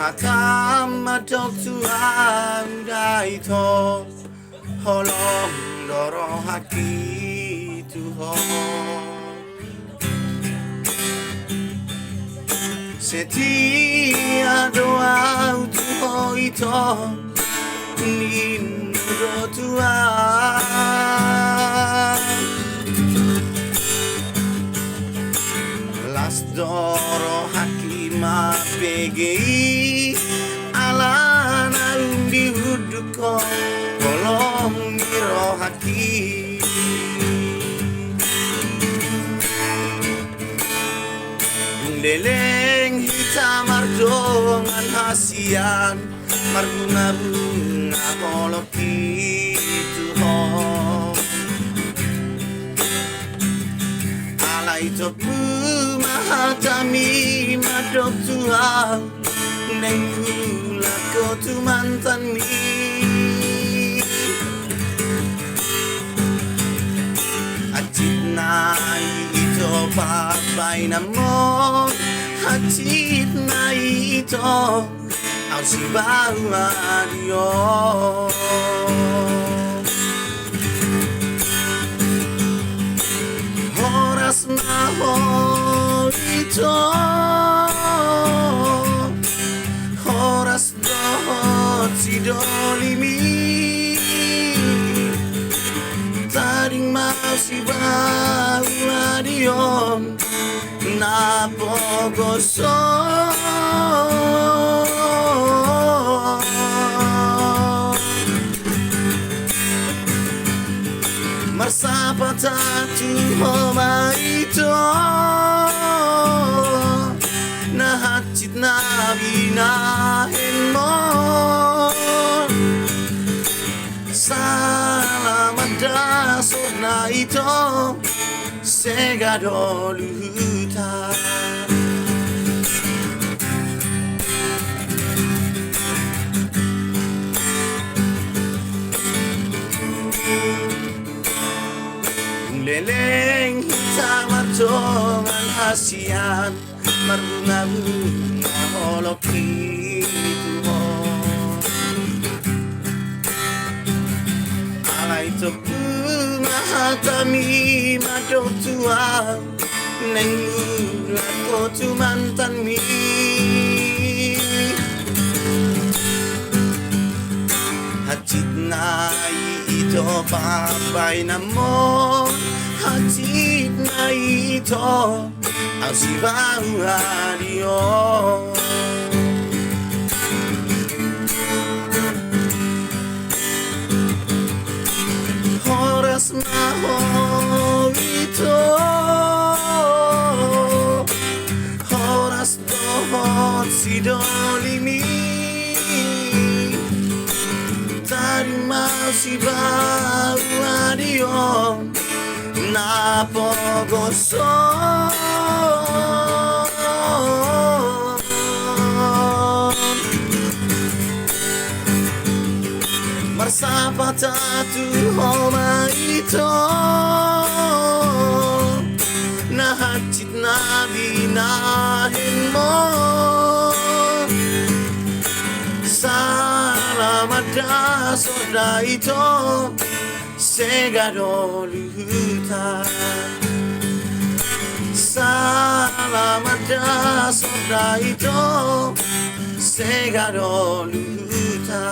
Hatam madok Tuhan daito holong dorong haki Tuhan setia doa Tuhan itu lindo Tuhan las doro hakima PGI alana undi huduko kolong miro haki deleng hitam ardongan hasian marguna-guna koloki Tuhan alai topu mahatami madok Tuhan nengula ko tu mantan mi acit nai ito pabay na mo acit nai ito ang sibawa Diyos oras mahal ito oras dohot si dolimi taring mau si bawa diom napogoso marsapata tu homa ito nahatsit na binahin mo salamat dasod na ito segado luta leleng hitam ardongan hasian marunga-bunga holoki Tuhan alai topu mahatami madok Tuhan nengula ko tu mantan mi hacit nai ito pabay na mo hacit nai ito ang sibawa Diyos oras mahal ito oras dohot si dolimi taring mau si bawa Diyos napogoso marsapata tu homa ito nahatsit na binahin mo salamat dasod na ito segado luta salamat dasod na ito segado luta